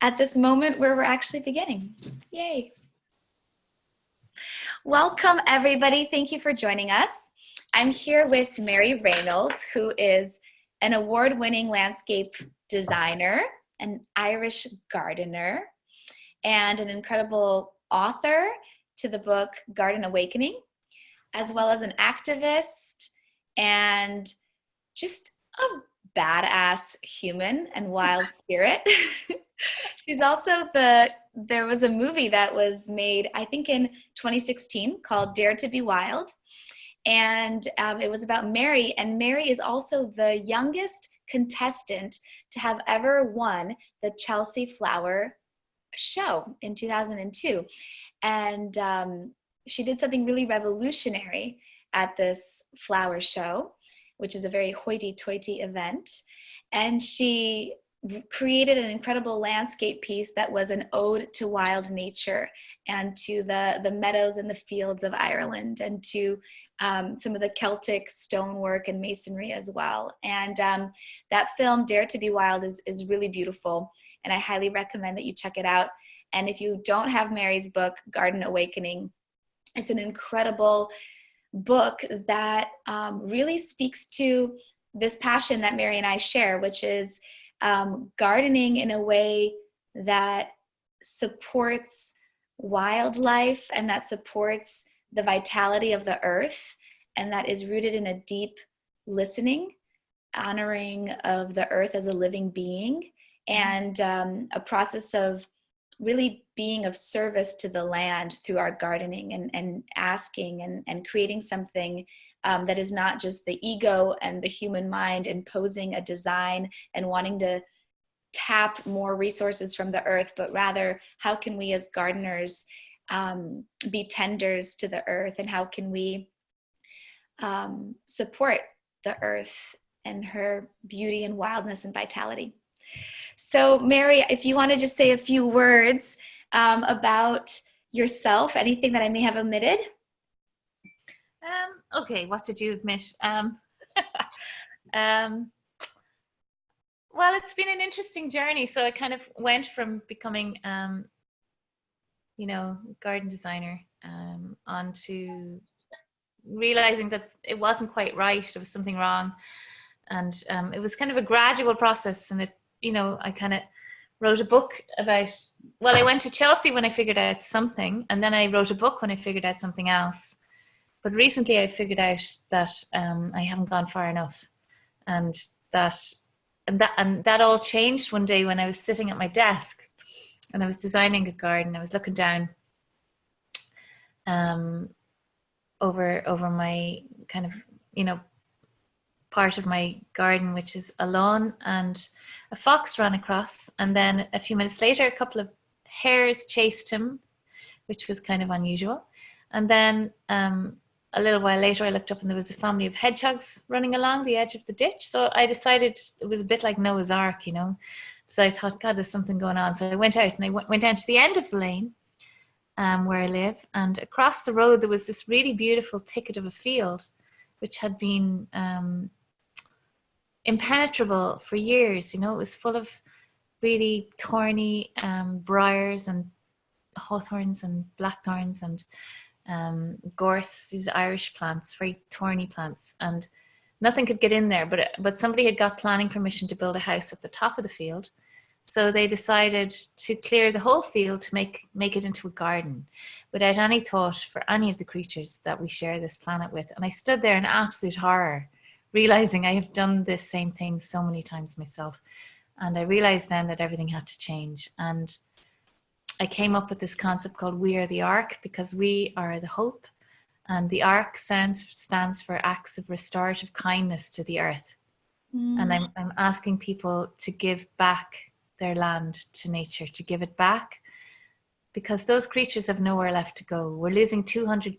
at this moment where we're actually beginning. Yay. Welcome, everybody. Thank you for joining us. I'm here with Mary Reynolds, who is an award-winning landscape designer, an Irish gardener, and an incredible author to the book Garden Awakening, as well as an activist and just a badass human and wild spirit. She's also there was a movie that was made, I think in 2016, called Dare to be Wild. And it was about Mary. And Mary is also the youngest contestant to have ever won the Chelsea Flower Show in 2002. And she did something really revolutionary at this flower show, which is a very hoity-toity event. And she created an incredible landscape piece that was an ode to wild nature and to the meadows and the fields of Ireland, and to some of the Celtic stonework and masonry as well. And that film, Dare to be Wild, is really beautiful, and I highly recommend that you check it out. And if you don't have Mary's book, Garden Awakening, it's an incredible book that really speaks to this passion that Mary and I share, which is gardening in a way that supports wildlife and that supports the vitality of the earth, and that is rooted in a deep listening, honoring of the earth as a living being, and a process of really being of service to the land through our gardening and asking and creating something that is not just the ego and the human mind imposing a design and wanting to tap more resources from the earth, but rather how can we as gardeners be tenders to the earth, and how can we support the earth and her beauty and wildness and vitality. So Mary, if you want to just say a few words about yourself, anything that I may have omitted. Okay, what did you omit? Well, it's been an interesting journey. So I kind of went from becoming, garden designer onto realizing that it wasn't quite right. There was something wrong. And it was kind of a gradual process. And I kind of wrote a book about, I went to Chelsea when I figured out something. And then I wrote a book when I figured out something else. But recently I figured out that I haven't gone far enough. And that all changed one day when I was sitting at my desk and I was designing a garden. I was looking down over my kind of, part of my garden, which is a lawn, and a fox ran across. And then a few minutes later, a couple of hares chased him, which was kind of unusual. And then a little while later, I looked up and there was a family of hedgehogs running along the edge of the ditch. So I decided it was a bit like Noah's Ark, So I thought, God, there's something going on. So I went out and I went down to the end of the lane where I live. And across the road, there was this really beautiful thicket of a field, which had been impenetrable for years. It was full of really thorny briars and hawthorns and blackthorns and gorse, these Irish plants, very thorny plants, and nothing could get in there. But somebody had got planning permission to build a house at the top of the field, so they decided to clear the whole field to make it into a garden, without any thought for any of the creatures that we share this planet with. And I stood there in absolute horror, realizing I have done this same thing so many times myself. And I realized then that everything had to change. And I came up with this concept called We Are the Ark, because we are the hope. And the Ark stands for Acts of Restorative Kindness to the earth. And I'm asking people to give back their land to nature, to give it back, because those creatures have nowhere left to go. We're losing 200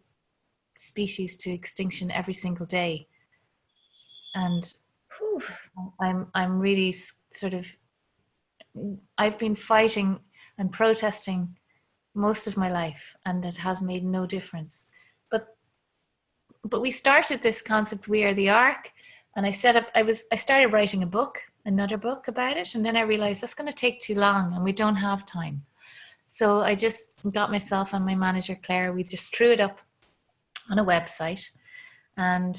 species to extinction every single day. And I'm really sort of, I've been fighting and protesting most of my life, and it has made no difference. But we started this concept, We Are the Ark, and I started writing a book, another book about it. And then I realized that's going to take too long and we don't have time. So I just got myself and my manager, Claire, we just threw it up on a website and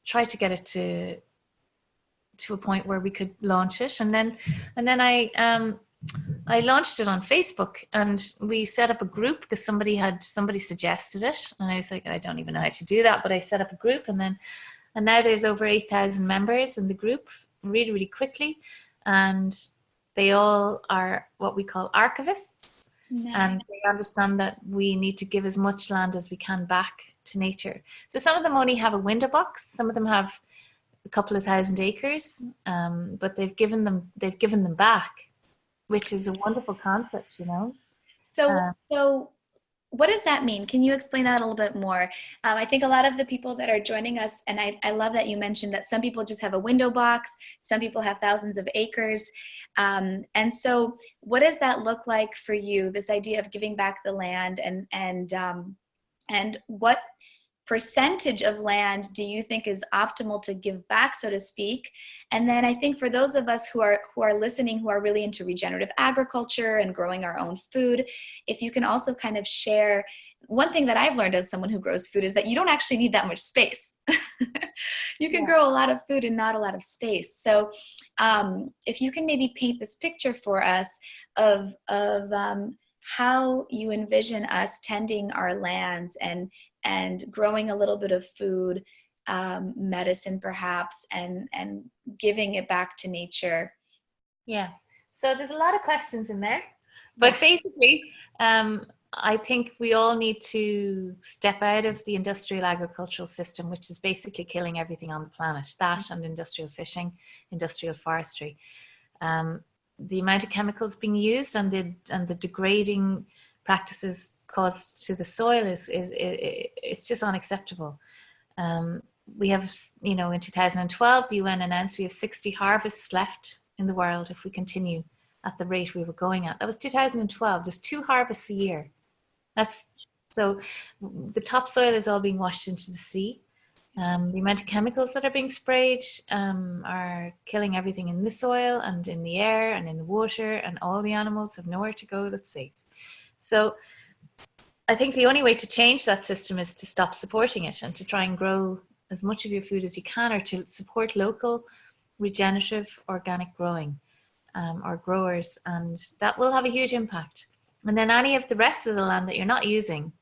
tried to get it to a point where we could launch it. And then I launched it on Facebook, and we set up a group because somebody suggested it, and I was like, I don't even know how to do that, but I set up a group, and now there's over 8,000 members in the group really, really quickly, and they all are what we call archivists. Nice. And they understand that we need to give as much land as we can back to nature. So some of them only have a window box, some of them have a couple of thousand acres, but they've given them back, which is a wonderful concept, you know. So what does that mean? Can you explain that a little bit more? I think a lot of the people that are joining us, and I love that you mentioned that some people just have a window box, some people have thousands of acres. And so what does that look like for you, this idea of giving back the land, and what percentage of land do you think is optimal to give back, so to speak? And then I think for those of us who are listening, who are really into regenerative agriculture and growing our own food, if you can also kind of share, one thing that I've learned as someone who grows food is that you don't actually need that much space. You can grow a lot of food in not a lot of space. So if you can maybe paint this picture for us of how you envision us tending our lands and growing a little bit of food, medicine perhaps, and giving it back to nature. Yeah. So there's a lot of questions in there, but basically, I think we all need to step out of the industrial agricultural system, which is basically killing everything on the planet, that and industrial fishing, industrial forestry. The amount of chemicals being used and the degrading practices caused to the soil it's just unacceptable. We have, you know, in 2012, the UN announced we have 60 harvests left in the world if we continue at the rate we were going at. That was 2012. There's 2 harvests a year. So the topsoil is all being washed into the sea. The amount of chemicals that are being sprayed are killing everything in the soil and in the air and in the water, and all the animals have nowhere to go that's safe. So I think the only way to change that system is to stop supporting it and to try and grow as much of your food as you can, or to support local regenerative organic growing or growers, and that will have a huge impact. And then any of the rest of the land that you're not using,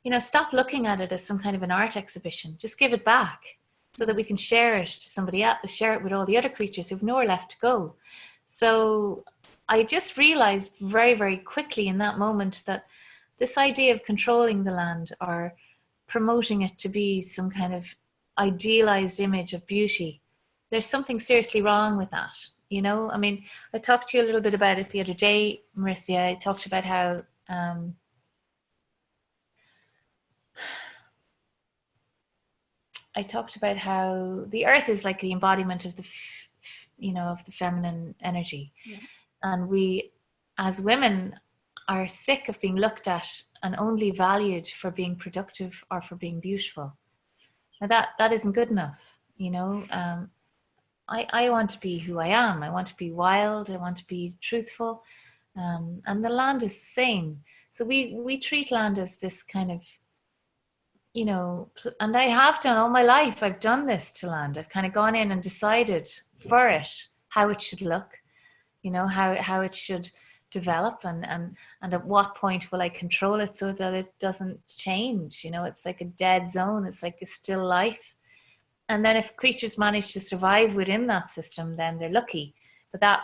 you know, stop looking at it as some kind of an art exhibition. Just give it back so that we can share it to somebody else, share it with all the other creatures who've nowhere left to go. So I just realized very, very quickly in that moment that this idea of controlling the land or promoting it to be some kind of idealized image of beauty, there's something seriously wrong with that. You know, I mean, I talked to you a little bit about it the other day, Marysia. I talked about how the earth is like the embodiment of of the feminine energy. Yeah. And we, as women, are sick of being looked at and only valued for being productive or for being beautiful. Now that isn't good enough, you know. I want to be who I am. I want to be wild. I want to be truthful. And the land is the same. So we treat land as this kind of, you know, and I have done all my life. I've done this to land. I've kind of gone in and decided for it how it should look, you know, how it should develop, and at what point will I control it so that it doesn't change. You know, it's like a dead zone. It's like a still life. And then if creatures manage to survive within that system, then they're lucky. But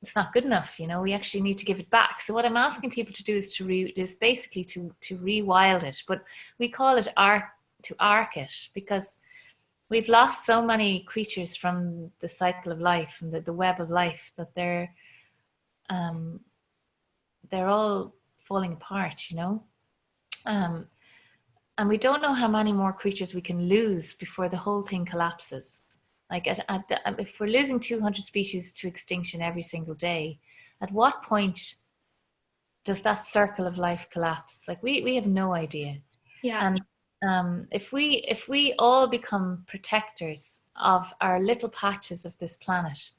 it's not good enough, you know. We actually need to give it back. So what I'm asking people to do is basically to rewild it. But we call it to arc it, because we've lost so many creatures from the cycle of life and the web of life that they're all falling apart, you know. And we don't know how many more creatures we can lose before the whole thing collapses. Like if we're losing 200 species to extinction every single day, at what point does that circle of life collapse? Like we have no idea. Yeah. If we all become protectors of our little patches of this planet,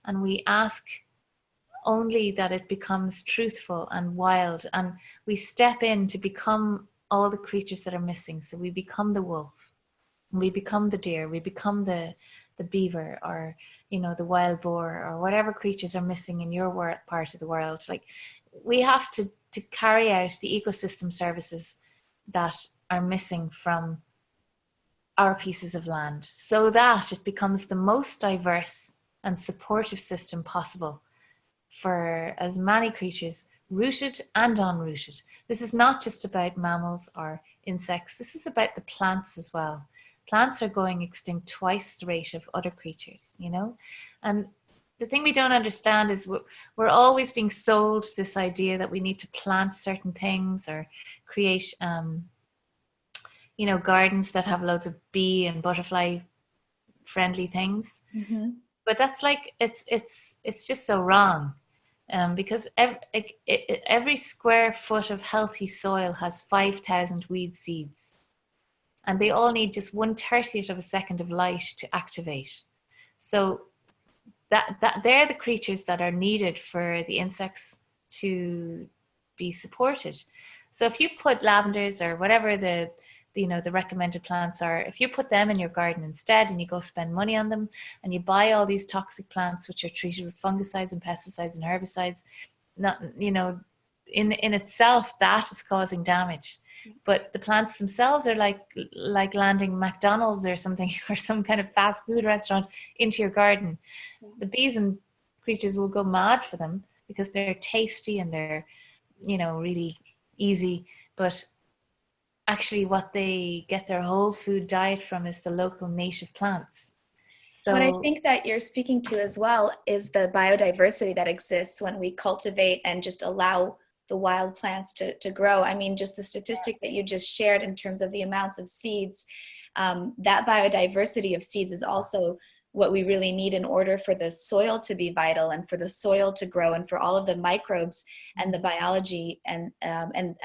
and we ask only that it becomes truthful and wild, and we step in to become all the creatures that are missing. So we become the wolf, we become the deer, we become the beaver, or the wild boar, or whatever creatures are missing in your part of the world. Like, we have to carry out the ecosystem services that are missing from our pieces of land, so that it becomes the most diverse and supportive system possible for as many creatures, rooted and unrooted. This is not just about mammals or insects. This is about the plants as well. Plants are going extinct twice the rate of other creatures, And the thing we don't understand is we're always being sold this idea that we need to plant certain things or create, gardens that have loads of bee and butterfly friendly things. Mm-hmm. But that's like, it's just so wrong. Because every square foot of healthy soil has 5,000 weed seeds, and they all need just 1/30th of a second of light to activate. So that they're the creatures that are needed for the insects to be supported. So if you put lavenders or whatever the recommended plants are, if you put them in your garden instead, and you go spend money on them, and you buy all these toxic plants which are treated with fungicides and pesticides and herbicides, not in itself, that is causing damage. But the plants themselves are like landing McDonald's or something, or some kind of fast food restaurant into your garden. The bees and creatures will go mad for them because they're tasty and they're really easy, but actually what they get their whole food diet from is the local native plants. So what I think that you're speaking to as well is the biodiversity that exists when we cultivate and just allow the wild plants to grow. I mean, just the statistic that you just shared in terms of the amounts of seeds, that biodiversity of seeds is also what we really need in order for the soil to be vital and for the soil to grow and for all of the microbes and the biology and the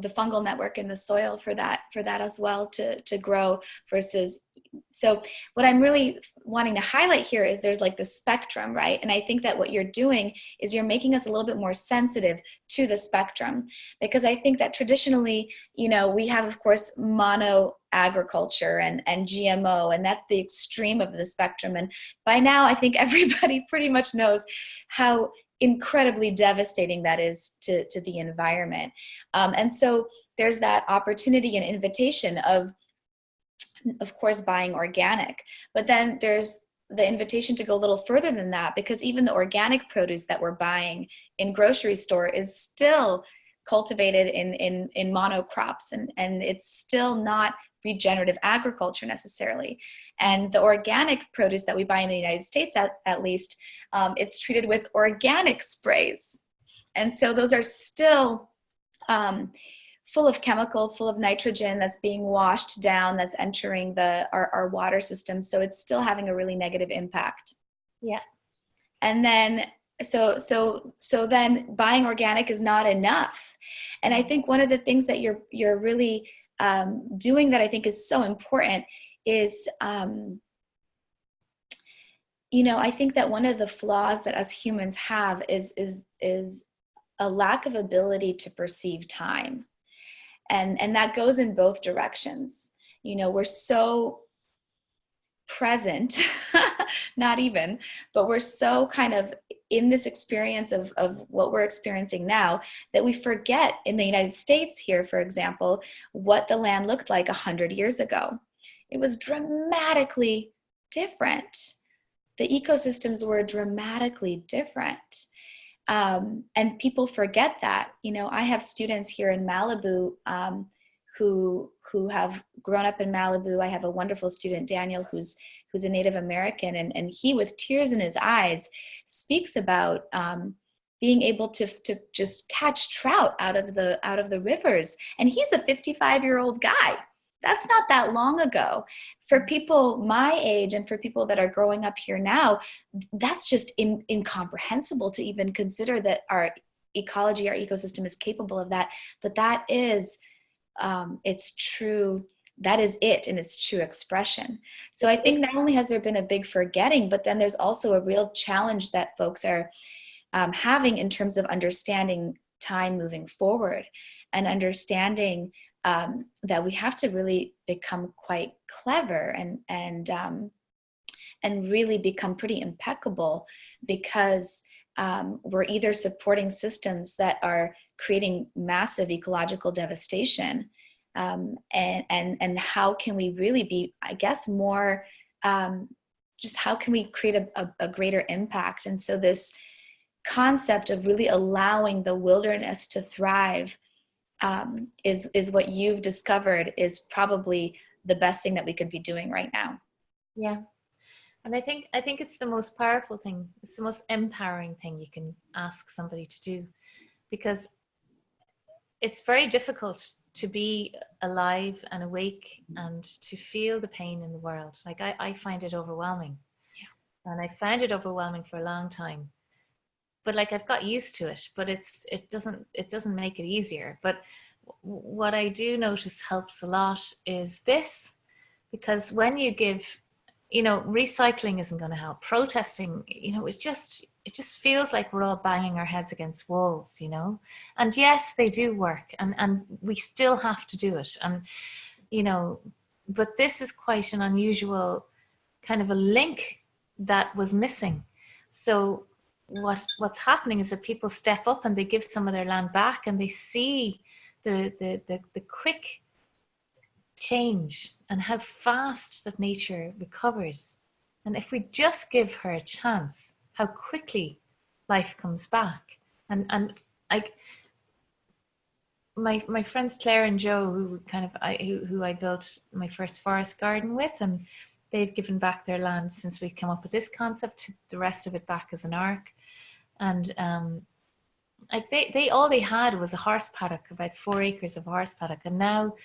the fungal network in the soil for that as well to grow versus. So what I'm really wanting to highlight here is there's like the spectrum, right? And I think that what you're doing is you're making us a little bit more sensitive to the spectrum, because I think that traditionally, we have, of course, mono agriculture and GMO, and that's the extreme of the spectrum. And by now, I think everybody pretty much knows how incredibly devastating that is to the environment. And so there's that opportunity and invitation of course, buying organic. But then there's the invitation to go a little further than that, because even the organic produce that we're buying in grocery store is still cultivated in monocrops, and it's still not regenerative agriculture necessarily. And the organic produce that we buy in the United States, at least, it's treated with organic sprays. And so those are still full of chemicals, full of nitrogen that's being washed down, that's entering our water system. So it's still having a really negative impact. Yeah. And then, so then buying organic is not enough. And I think one of the things that you're really doing that I think is so important is, I think that one of the flaws that us humans have is a lack of ability to perceive time. And that goes in both directions. We're so present, not even, but we're so kind of in this experience of what we're experiencing now that we forget, in the United States here, for example, what the land looked like 100 years ago. It was dramatically different. The ecosystems were dramatically different. And people forget that. I have students here in Malibu who have grown up in Malibu. I have a wonderful student, Daniel, who's a Native American, and he, with tears in his eyes, speaks about being able to just catch trout out of the rivers. And he's a 55-year-old guy. That's not that long ago. For people my age and for people that are growing up here now, that's just incomprehensible to even consider that our ecology, our ecosystem is capable of that. But that is its true, that is it in its true expression. So I think not only has there been a big forgetting, but then there's also a real challenge that folks are having in terms of understanding time moving forward, and understanding that we have to really become quite clever and really become pretty impeccable, because we're either supporting systems that are creating massive ecological devastation, and how can we really be, I guess, more just how can we create a greater impact. And so this concept of really allowing the wilderness to thrive is what you've discovered is probably the best thing that we could be doing right now. Yeah. And I think it's the most powerful thing. It's the most empowering thing you can ask somebody to do, because it's very difficult to be alive and awake and to feel the pain in the world. Like I find it overwhelming. Yeah. And I found it overwhelming for a long time. But like I've got used to it, but it doesn't make it easier. But what I do notice helps a lot is this, because when you give, recycling isn't going to help. Protesting, it just feels like we're all banging our heads against walls, and yes, they do work, and we still have to do it. And, but this is quite an unusual kind of a link that was missing. So what's happening is that people step up and they give some of their land back, and they see the quick change and how fast that nature recovers. And if we just give her a chance, how quickly life comes back. And my friends Claire and Joe, who I built my first forest garden with, and they've given back their land since we came up with this concept, to the rest of it back as an ark. And they all they had was a horse paddock, about 4 acres of horse paddock, and now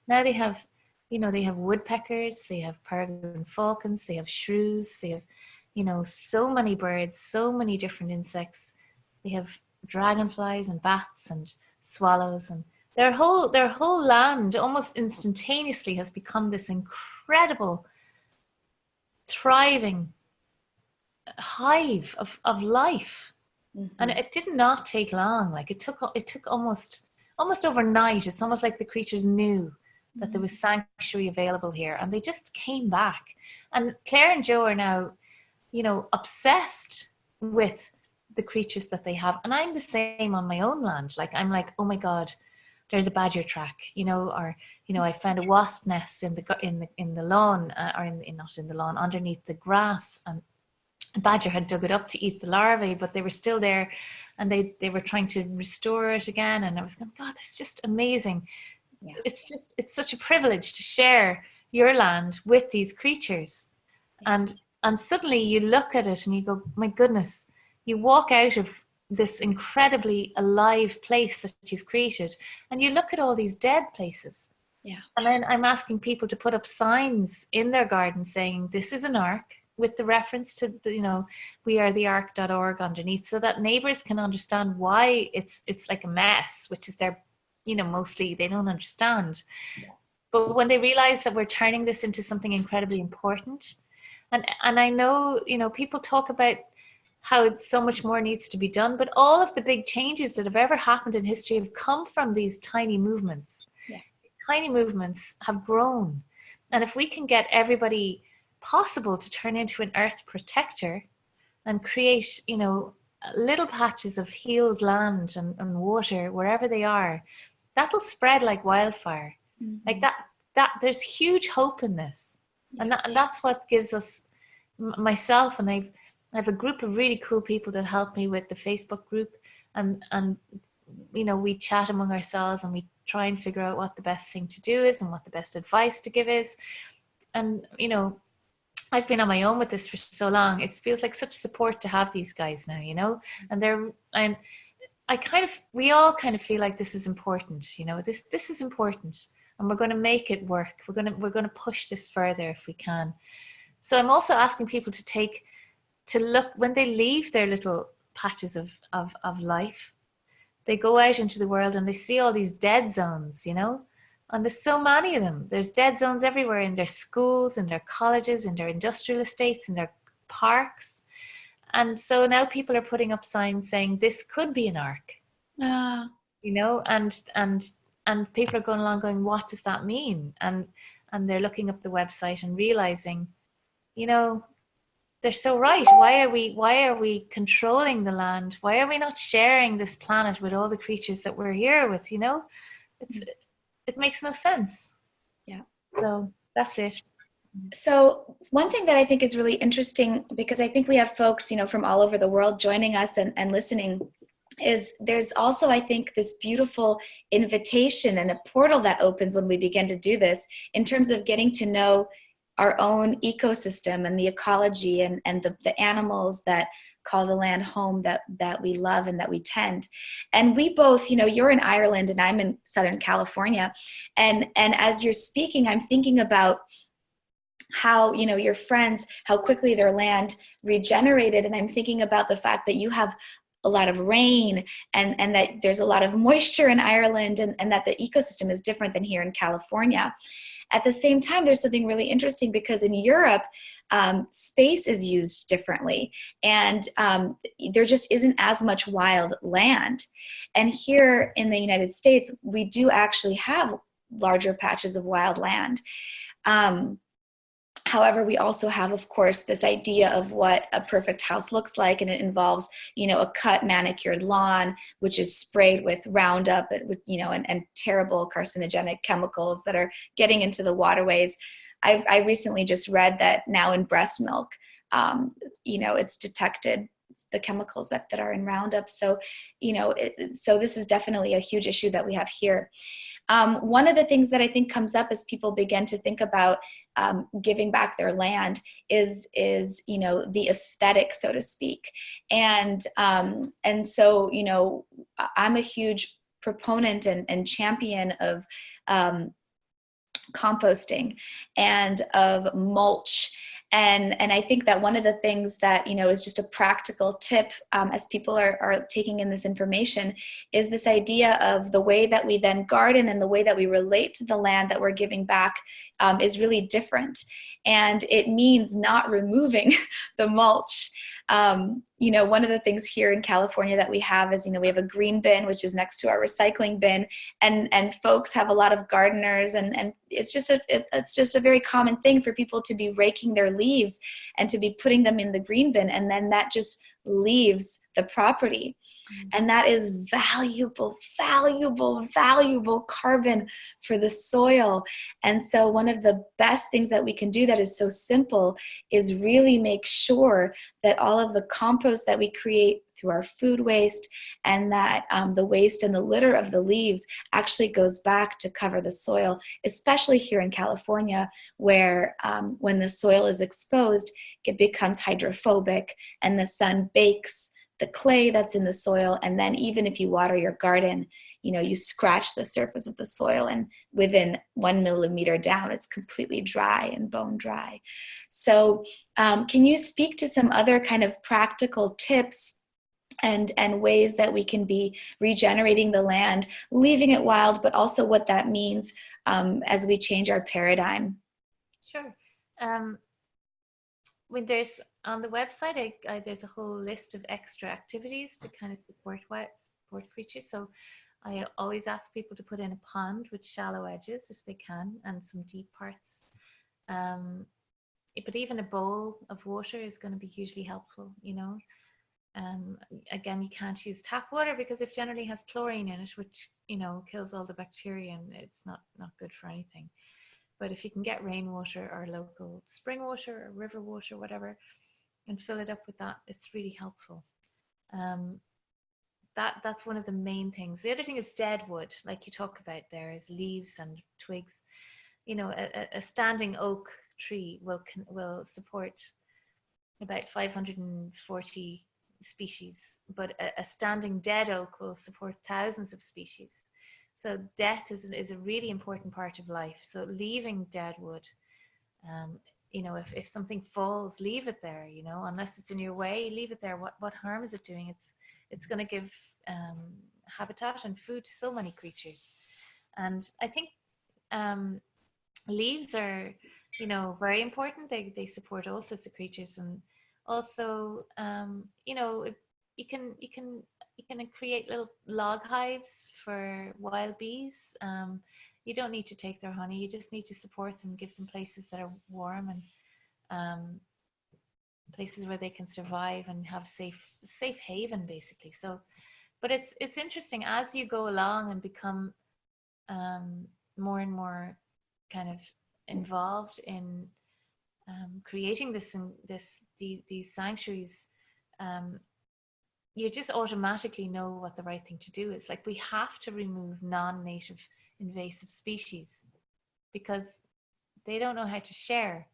they have, they have woodpeckers, they have peregrine falcons, they have shrews, they have, so many birds, so many different insects. They have dragonflies and bats and swallows, and their whole land almost instantaneously has become this incredible, thriving hive of life. Mm-hmm. And it did not take long. Like it took almost overnight. It's almost like the creatures knew that there was sanctuary available here, and they just came back. And Claire and Joe are now, obsessed with the creatures that they have. And I'm the same on my own land. Like I'm like, oh my God, there's a badger track, or I found a wasp nest in the lawn, or not in the lawn, underneath the grass, and a badger had dug it up to eat the larvae, but they were still there, and they were trying to restore it again. And I was going, God, that's just amazing. Yeah. It's such a privilege to share your land with these creatures. Yes. And suddenly you look at it and you go, my goodness, you walk out of this incredibly alive place that you've created, and you look at all these dead places. Yeah. And then I'm asking people to put up signs in their garden saying, this is an ark, with the reference to wearetheark.org underneath, so that neighbors can understand why it's like a mess, which is their, mostly they don't understand. Yeah. But when they realize that we're turning this into something incredibly important, and I know, people talk about how so much more needs to be done, but all of the big changes that have ever happened in history have come from these tiny movements. Yeah. These tiny movements have grown. And if we can get everybody possible to turn into an earth protector and create, little patches of healed land and water wherever they are, that'll spread like wildfire. Mm-hmm. Like that there's huge hope in this. Yeah. And that's what gives us, myself, and I have a group of really cool people that help me with the Facebook group, and we chat among ourselves and we try and figure out what the best thing to do is and what the best advice to give is. And I've been on my own with this for so long. It feels like such support to have these guys now, and we all kind of feel like this is important, this is important, and we're going to make it work. We're going to push this further if we can. So I'm also asking people to look when they leave their little patches of life, they go out into the world and they see all these dead zones, and there's so many of them. There's dead zones everywhere, in their schools, in their colleges, in their industrial estates, in their parks. And so now people are putting up signs saying this could be an ark, Ah, and people are going along going, what does that mean? And they're looking up the website and realizing, they're so right. Why are we controlling the land? Why are we not sharing this planet with all the creatures that we're here with? It makes no sense. yeah. So that's it. So one thing that I think is really interesting, because I think we have folks, from all over the world joining us and listening, is there's also, I think, this beautiful invitation and a portal that opens when we begin to do this, in terms of getting to know our own ecosystem and the ecology and the animals that call the land home, that we love and that we tend. And we both, you're in Ireland and I'm in Southern California. And as you're speaking, I'm thinking about how, your friends, how quickly their land regenerated. And I'm thinking about the fact that you have a lot of rain and that there's a lot of moisture in Ireland, and that the ecosystem is different than here in California. At the same time, there's something really interesting, because in Europe, space is used differently, and there just isn't as much wild land. And here in the United States, we do actually have larger patches of wild land. However, we also have, of course, this idea of what a perfect house looks like, and it involves, a cut, manicured lawn, which is sprayed with Roundup, and terrible carcinogenic chemicals that are getting into the waterways. I recently just read that now in breast milk, it's detected, the chemicals that are in Roundup. So, so this is definitely a huge issue that we have here. One of the things that I think comes up as people begin to think about giving back their land is the aesthetic, so to speak. And so, I'm a huge proponent and champion of composting and of mulch. And I think that one of the things that, is just a practical tip as people are taking in this information, is this idea of the way that we then garden and the way that we relate to the land that we're giving back is really different. And it means not removing the mulch. One of the things here in California that we have is, we have a green bin, which is next to our recycling bin, and folks have a lot of gardeners, and it's just a very common thing for people to be raking their leaves and to be putting them in the green bin, and then that just leaves the property. And that is valuable carbon for the soil. And so one of the best things that we can do that is so simple is really make sure that all of the compost that we create through our food waste, and that the waste and the litter of the leaves actually goes back to cover the soil, especially here in California, where when the soil is exposed, it becomes hydrophobic, and the sun bakes the clay that's in the soil. And then even if you water your garden, you scratch the surface of the soil, and within 1 millimeter down, it's completely dry and bone dry. So can you speak to some other kind of practical tips and ways that we can be regenerating the land, leaving it wild, but also what that means as we change our paradigm? Sure. When there's on the website, there's a whole list of extra activities to kind of support creatures. So I always ask people to put in a pond with shallow edges if they can, and some deep parts. But even a bowl of water is going to be hugely helpful, Again, you can't use tap water because it generally has chlorine in it, which, kills all the bacteria, and it's not good for anything. But if you can get rainwater or local spring water or river water, whatever, and fill it up with that, it's really helpful. That's one of the main things. The other thing is dead wood, like you talk about there, is leaves and twigs. A standing oak tree will support about 540 species, but a standing dead oak will support thousands of species. So death is a really important part of life. So leaving dead wood, if something falls, leave it there, unless it's in your way, leave it there. What harm is it doing? It's going to give habitat and food to so many creatures. And I think leaves are, very important. They support all sorts of creatures, and also, you can create little log hives for wild bees. You don't need to take their honey. You just need to support them, give them places that are warm, and um, places where they can survive and have safe haven, basically. So, but it's interesting as you go along and become more and more kind of involved in creating these sanctuaries. You just automatically know what the right thing to do is. Like, we have to remove non-native invasive species because they don't know how to share,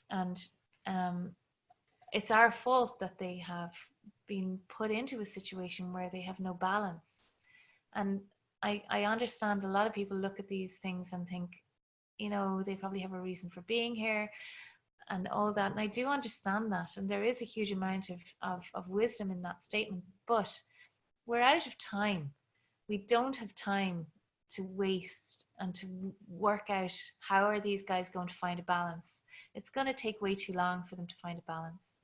and it's our fault that they have been put into a situation where they have no balance. And I understand a lot of people look at these things and think, they probably have a reason for being here and all that. And I do understand that. And there is a huge amount of wisdom in that statement. But we're out of time. We don't have time to waste and to work out how are these guys going to find a balance. It's going to take way too long for them to find a balance.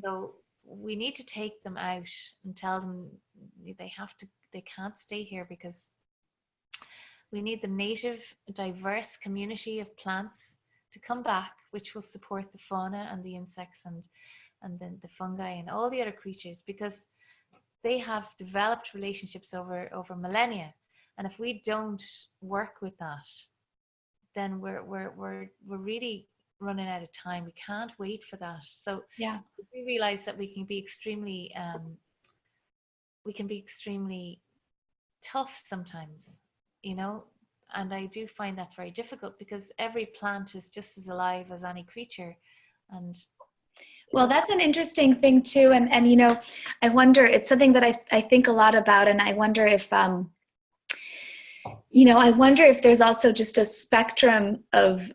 So we need to take them out and tell them they can't stay here, because we need the native, diverse community of plants to come back, which will support the fauna and the insects and then the fungi and all the other creatures, because they have developed relationships over millennia. And if we don't work with that, then we're really running out of time. We can't wait for that. So Yeah. we realize that we can be extremely tough sometimes, and I do find that very difficult, because every plant is just as alive as any creature. And well, that's an interesting thing too. And I wonder, it's something that I think a lot about, and I wonder if I wonder if there's also just a spectrum of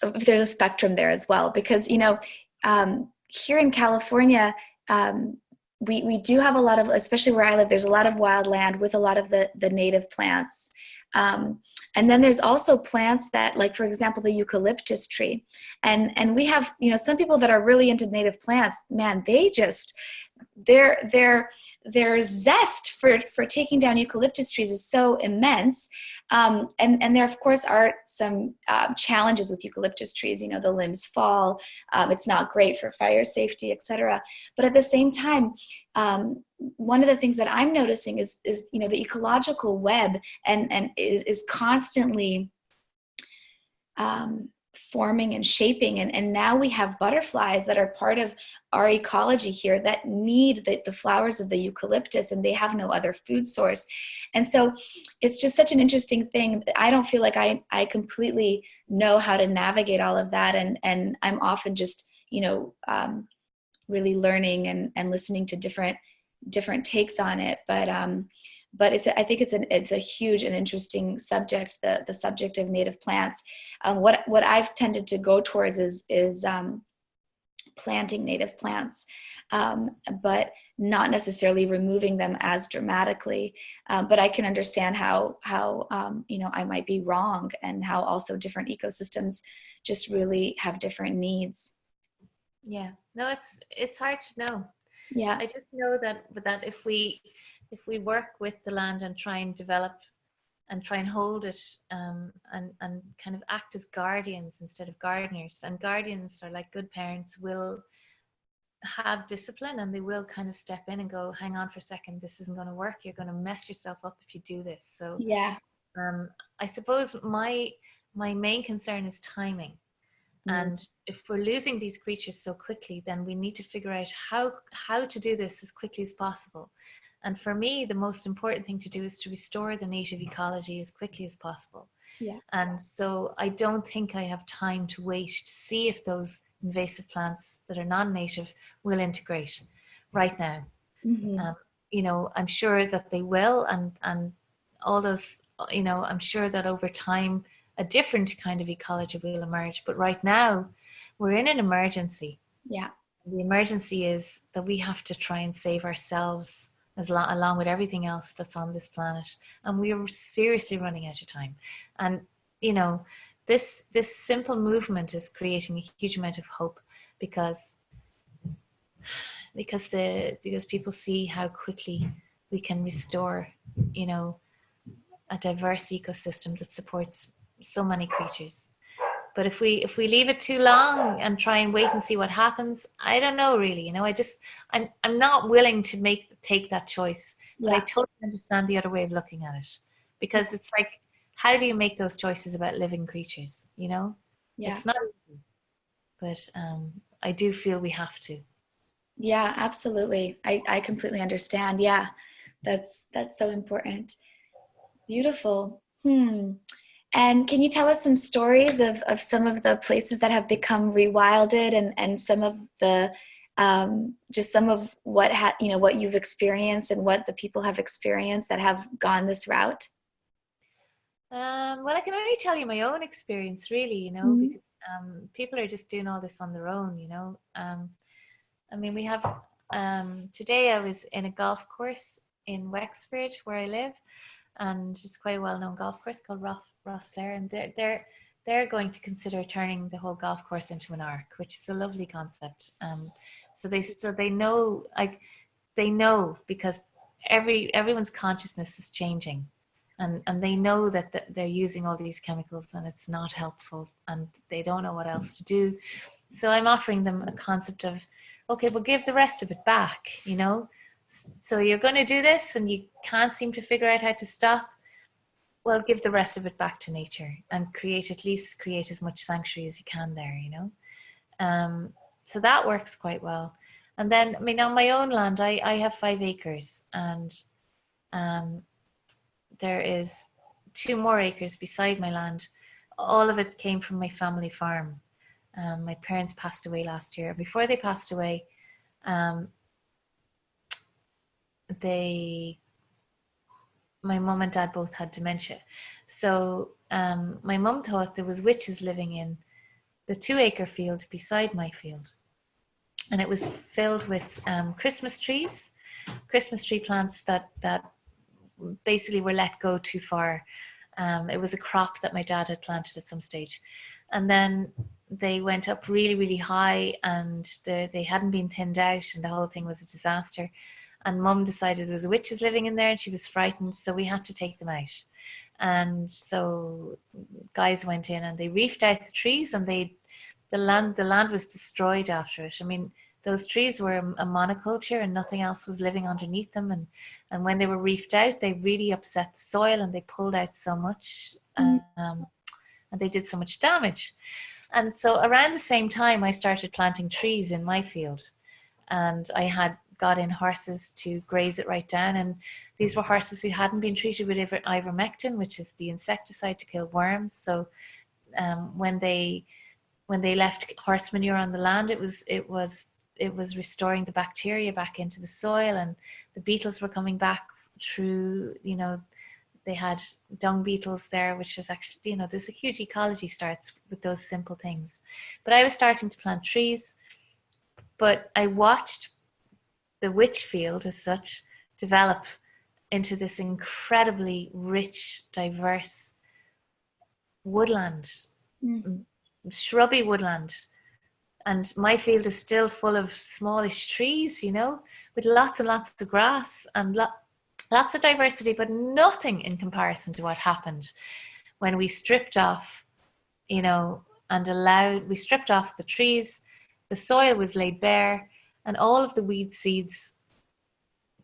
if there's a spectrum there as well, because here in California, we do have a lot of, especially where I live, there's a lot of wild land with a lot of the native plants. And then there's also plants that, like, for example, the eucalyptus tree. And we have, some people that are really into native plants, man, they just, their zest for taking down eucalyptus trees is so immense. And there, of course, are some challenges with eucalyptus trees. The limbs fall. It's not great for fire safety, etc. But at the same time, one of the things that I'm noticing is the ecological web and is constantly forming and shaping, and now we have butterflies that are part of our ecology here that need the flowers of the eucalyptus, and they have no other food source. And so it's just such an interesting thing. I don't feel like I completely know how to navigate all of that, and I'm often just really learning and listening to different takes on it. But I think it's a huge and interesting subject, the subject of native plants. What I've tended to go towards is planting native plants, but not necessarily removing them as dramatically. But I can understand how I might be wrong, and how also different ecosystems just really have different needs. Yeah, no, it's hard to know. Yeah, I just know that if we work with the land and try and develop and try and hold it, and kind of act as guardians instead of gardeners. And guardians are like good parents, will have discipline, and they will kind of step in and go, hang on for a second, this isn't going to work. You're going to mess yourself up if you do this. So yeah. I suppose my main concern is timing. And if we're losing these creatures so quickly, then we need to figure out how to do this as quickly as possible. And for me, the most important thing to do is to restore the native ecology as quickly as possible. Yeah. And so I don't think I have time to wait to see if those invasive plants that are non-native will integrate right now. I'm sure that they will, and all those, I'm sure that over time a different kind of ecology will emerge. But right now we're in an emergency. Yeah. The emergency is that we have to try and save ourselves along with everything else that's on this planet. And we are seriously running out of time. And, you know, this simple movement is creating a huge amount of hope because people see how quickly we can restore, you know, a diverse ecosystem that supports so many creatures. But if we leave it too long and try and wait and see what happens, I don't know really. You know, I'm not willing to take that choice. But I totally understand the other way of looking at it, because it's like, how do you make those choices about living creatures? You know, it's not easy. But I do feel we have to. Yeah, absolutely. I completely understand. Yeah, that's so important. Beautiful. And can you tell us some stories of some of the places that have become rewilded, and some of the just some of what what you've experienced and what the people have experienced that have gone this route? Well, I can only tell you my own experience, really, you know, because people are just doing all this on their own, you know. I mean, we have today I was in a golf course in Wexford where I live, and it's quite a well-known golf course called Rosslare, and they're going to consider turning the whole golf course into an ark, which is a lovely concept. So they know, like, they know, because everyone's consciousness is changing, and they know that they're using all these chemicals and it's not helpful, and they don't know what else to do. So I'm offering them a concept of, okay, well, give the rest of it back, you know. So you're going to do this and you can't seem to figure out how to stop. Well, give the rest of it back to nature and create as much sanctuary as you can there, you know. So that works quite well. And then, I mean, on my own land, I have 5 acres, and there is 2 more acres beside my land. All of it came from my family farm. My parents passed away last year. Before they passed away, my mum and dad both had dementia. So my mum thought there was witches living in the 2-acre field beside my field. And it was filled with Christmas tree plants that basically were let go too far. It was a crop that my dad had planted at some stage. And then they went up really, really high, and they hadn't been thinned out, and the whole thing was a disaster. And Mum decided there was witches living in there, and she was frightened, so we had to take them out. And so guys went in and they reefed out the trees, and the land was destroyed after it. I mean, those trees were a monoculture and nothing else was living underneath them. And when they were reefed out, they really upset the soil, and they pulled out so much, and they did so much damage. And so around the same time, I started planting trees in my field, and I had got in horses to graze it right down. And these were horses who hadn't been treated with ivermectin, which is the insecticide to kill worms. So when they left horse manure on the land, it was restoring the bacteria back into the soil, and the beetles were coming back through, you know, they had dung beetles there, which is actually, you know, there's a huge ecology starts with those simple things. But I was starting to plant trees, but I watched the witch field as such develop into this incredibly rich, diverse woodland, shrubby woodland. And my field is still full of smallish trees, you know, with lots and lots of grass and lots of diversity, but nothing in comparison to what happened when we stripped off, you know, we stripped off the trees, the soil was laid bare, and all of the weed seeds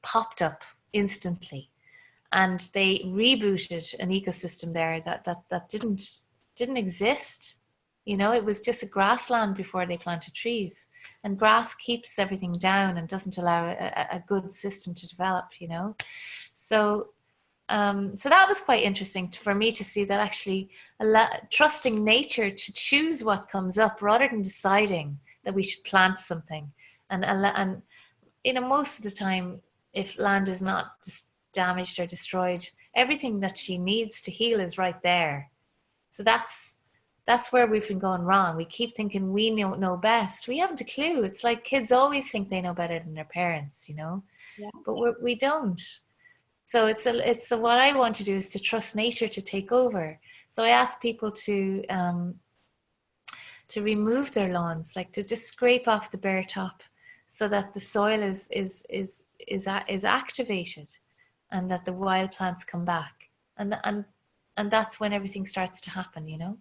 popped up instantly. And they rebooted an ecosystem there that didn't exist. You know, it was just a grassland before they planted trees, and grass keeps everything down and doesn't allow a good system to develop, you know. So that was quite interesting for me to see, that actually trusting nature to choose what comes up rather than deciding that we should plant something. And you know, most of the time, if land is not just damaged or destroyed, everything that she needs to heal is right there. So that's where we've been going wrong. We keep thinking we know best. We haven't a clue. It's like kids always think they know better than their parents, you know. Yeah. but we don't. So what I want to do is to trust nature to take over. So I ask people to remove their lawns, like to just scrape off the bare top, so that the soil is activated, and that the wild plants come back, and that's when everything starts to happen, you know.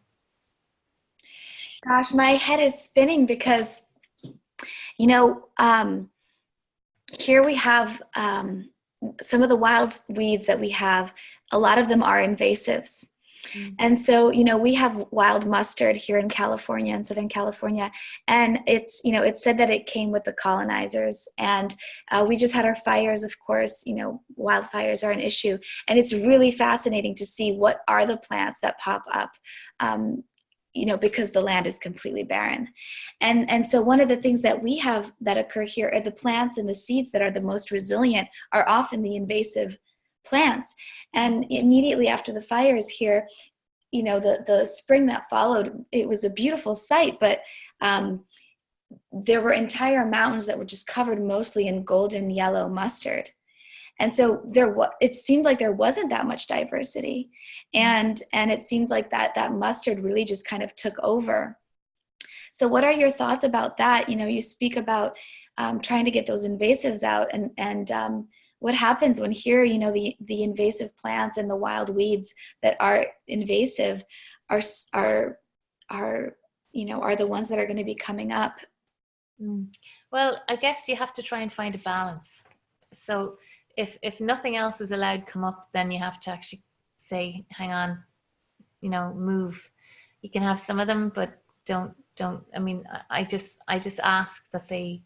Gosh, my head is spinning because, you know, here we have some of the wild weeds that we have. A lot of them are invasives. And so, you know, we have wild mustard here in California, in Southern California, and it's, you know, it's said that it came with the colonizers. And we just had our fires, of course. You know, wildfires are an issue, and it's really fascinating to see what are the plants that pop up. You know, because the land is completely barren. And so one of the things that we have that occur here are the plants and the seeds that are the most resilient are often the invasive plants. And immediately after the fires here, you know, the spring that followed, it was a beautiful sight, but there were entire mountains that were just covered mostly in golden yellow mustard. And so it seemed like there wasn't that much diversity. And it seemed like that mustard really just kind of took over. So what are your thoughts about that? You know, you speak about trying to get those invasives out, and what happens when here, you know, the invasive plants and the wild weeds that are invasive are you know, are the ones that are going to be coming up. Well, I guess you have to try and find a balance. So if nothing else is allowed to come up, then you have to actually say, hang on, you know, move. You can have some of them, but don't, I mean, I just ask that they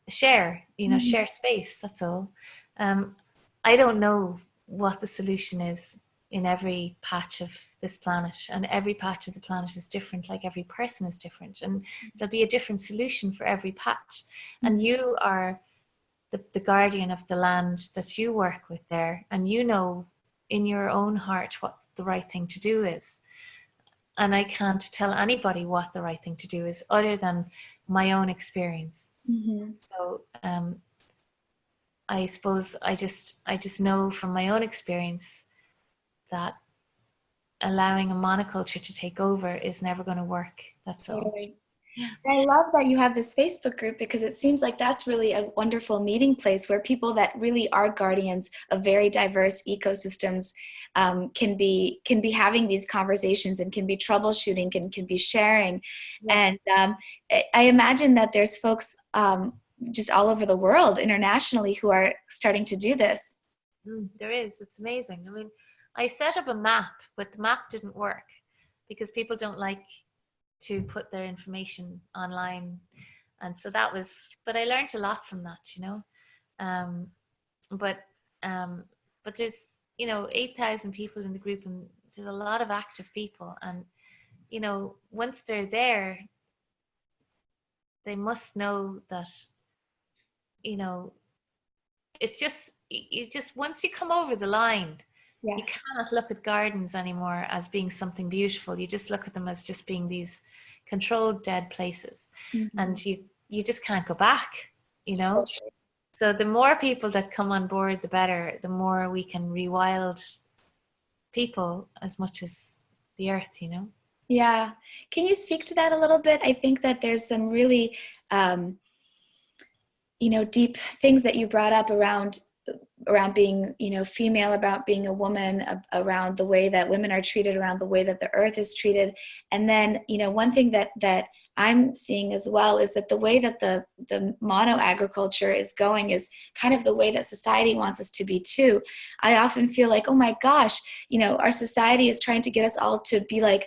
share, you know, share space. That's all. I don't know what the solution is in every patch of this planet, and every patch of the planet is different, like every person is different, and there'll be a different solution for every patch. And you are the guardian of the land that you work with there, and you know in your own heart what the right thing to do is. And I can't tell anybody what the right thing to do is other than my own experience. So I suppose I just know from my own experience that allowing a monoculture to take over is never going to work. That's all. Totally. I love that you have this Facebook group, because it seems like that's really a wonderful meeting place where people that really are guardians of very diverse ecosystems can be having these conversations, and can be troubleshooting, and can be sharing. Yeah. And I imagine that there's folks just all over the world, internationally, who are starting to do this. There is. It's amazing. I mean, I set up a map, but the map didn't work because people don't like to put their information online. And so but I learned a lot from that, you know. But there's, you know, 8,000 people in the group, and there's a lot of active people. And, you know, once they're there, they must know that, you know, once you come over the line, you cannot look at gardens anymore as being something beautiful. You just look at them as just being these controlled dead places. And you just can't go back, you know. So the more people that come on board, the better. The more we can rewild people as much as the earth, you know. Yeah. Can you speak to that a little bit? I think that there's some really you know, deep things that you brought up around being, you know, female, about being a woman, around the way that women are treated, around the way that the earth is treated. And then, you know, one thing that I'm seeing as well is that the way that the mono agriculture is going is kind of the way that society wants us to be too. I often feel like, oh my gosh, you know, our society is trying to get us all to be like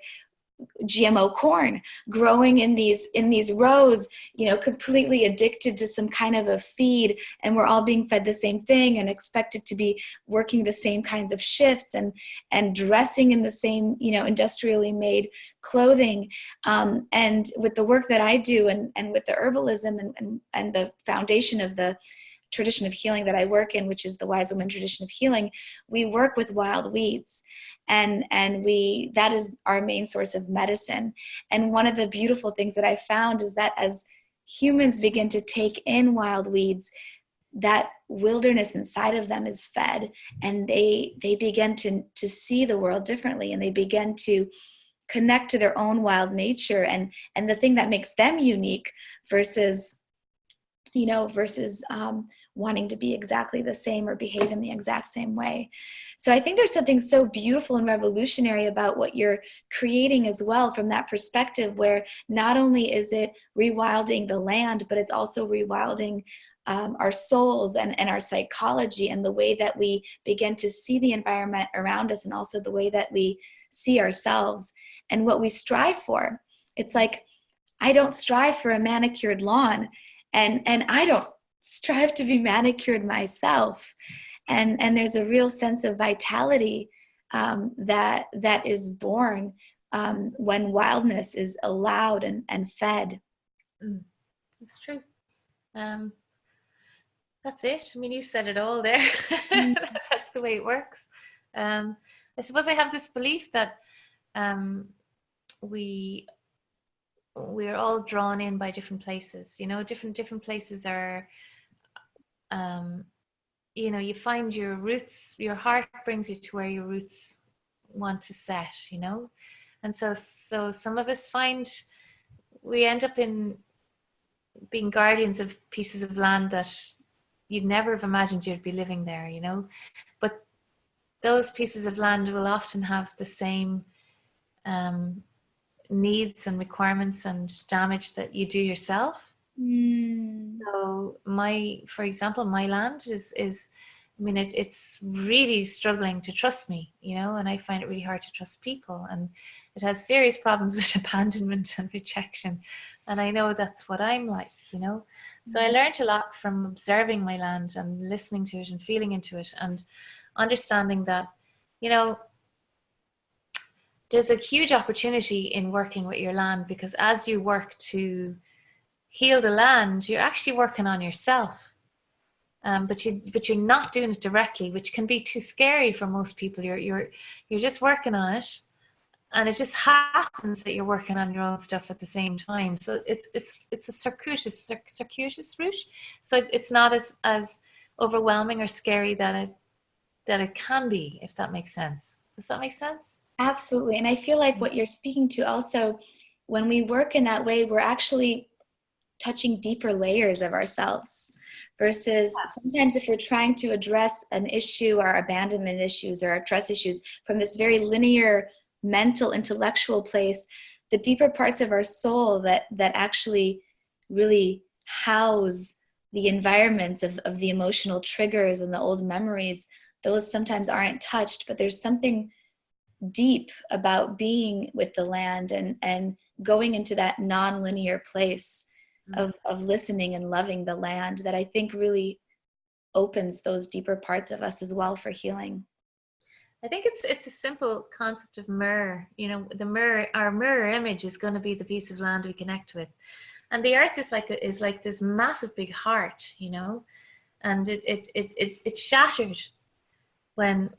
GMO corn growing in these rows, you know, completely addicted to some kind of a feed, and we're all being fed the same thing and expected to be working the same kinds of shifts and dressing in the same, you know, industrially made clothing. And with the work that I do, and with the herbalism and the foundation of the tradition of healing that I work in, which is the Wise Woman tradition of healing, we work with wild weeds. And that is our main source of medicine. And one of the beautiful things that I found is that as humans begin to take in wild weeds, that wilderness inside of them is fed, and they begin to see the world differently, and they begin to connect to their own wild nature and the thing that makes them unique versus wanting to be exactly the same or behave in the exact same way. So I think there's something so beautiful and revolutionary about what you're creating as well, from that perspective, where not only is it rewilding the land, but it's also rewilding our souls and our psychology, and the way that we begin to see the environment around us, and also the way that we see ourselves and what we strive for. It's like, I don't strive for a manicured lawn, and I don't strive to be manicured myself. And there's a real sense of vitality that is born when wildness is allowed and fed. That's true. That's it. I mean, you said it all there. That's the way it works. I suppose I have this belief that we're all drawn in by different places. Different places are, you find your roots. Your heart brings you to where your roots want to set. And so some of us find we end up in being guardians of pieces of land that you'd never have imagined you'd be living there, but those pieces of land will often have the same needs and requirements and damage that you do yourself. So for example, my land is it's really struggling to trust me, and I find it really hard to trust people, and it has serious problems with abandonment and rejection, and I know that's what I'm like, so I learned a lot from observing my land and listening to it and feeling into it, and understanding that there's a huge opportunity in working with your land, because as you work to heal the land, you're actually working on yourself. But you're not doing it directly, which can be too scary for most people. You're just working on it, and it just happens that you're working on your own stuff at the same time. So it's a circuitous route. So it's not as overwhelming or scary that it can be, if that makes sense. Does that make sense? Absolutely. And I feel like what you're speaking to also, when we work in that way, we're actually touching deeper layers of ourselves. Versus sometimes if we're trying to address an issue, our abandonment issues or our trust issues, from this very linear, mental, intellectual place, the deeper parts of our soul that actually really house the environments of the emotional triggers and the old memories, those sometimes aren't touched. But there's something deep about being with the land and going into that non-linear place of listening and loving the land, that I think really opens those deeper parts of us as well for healing. I think it's a simple concept of mirror. Our mirror image is going to be the piece of land we connect with, and the earth is like this massive big heart, and it shattered when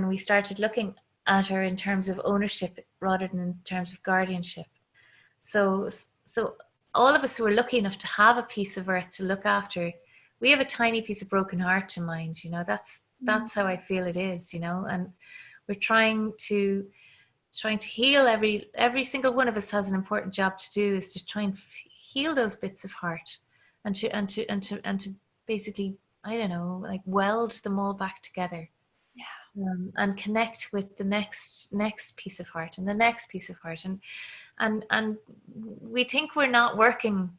we started looking at her in terms of ownership rather than in terms of guardianship. So all of us who are lucky enough to have a piece of earth to look after, we have a tiny piece of broken heart to mind. That's how I feel it is, and we're trying to heal. Every single one of us has an important job to do, is to try and heal those bits of heart, and to basically, I don't know, like weld them all back together. And connect with the next piece of heart and the next piece of heart, and we think we're not working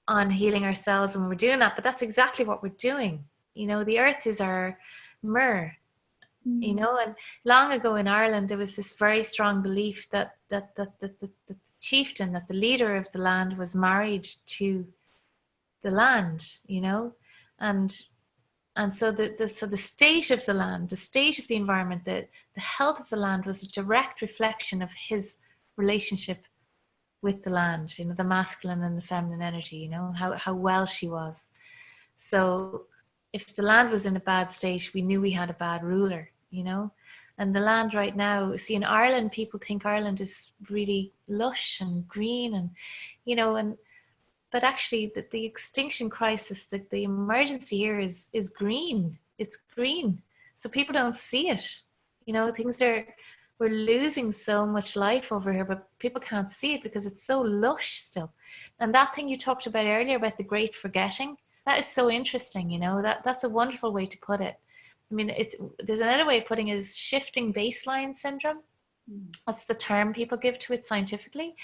on healing ourselves when we're doing that, but that's exactly what we're doing. The earth is our mirror. And long ago in Ireland, there was this very strong belief that the chieftain, that the leader of the land, was married to the land, and so the state of the land, the state of the environment, the health of the land was a direct reflection of his relationship with the land, the masculine and the feminine energy, how well she was. So if the land was in a bad state, we knew we had a bad ruler, and the land right now, see, in Ireland, people think Ireland is really lush and green, and but actually the extinction crisis, the emergency here is green. It's green. So people don't see it. You know, we're losing so much life over here, but people can't see it because it's so lush still. And that thing you talked about earlier about the great forgetting, that is so interesting, you know, that's a wonderful way to put it. I mean, there's another way of putting it is shifting baseline syndrome. That's the term people give to it scientifically.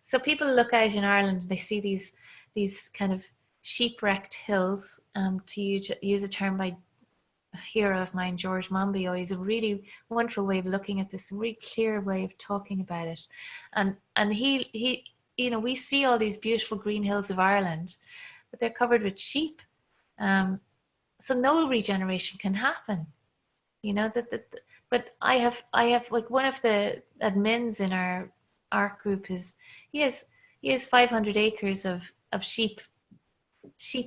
So people look out in Ireland and they see these kind of sheep-wrecked hills, to use a term by a hero of mine, George Monbiot. He's a really wonderful way of looking at this, a really clear way of talking about it. And he you know, we see all these beautiful green hills of Ireland, but they're covered with sheep. So no regeneration can happen. You know, but I have like one of the admins in our art group is he has 500 acres of sheep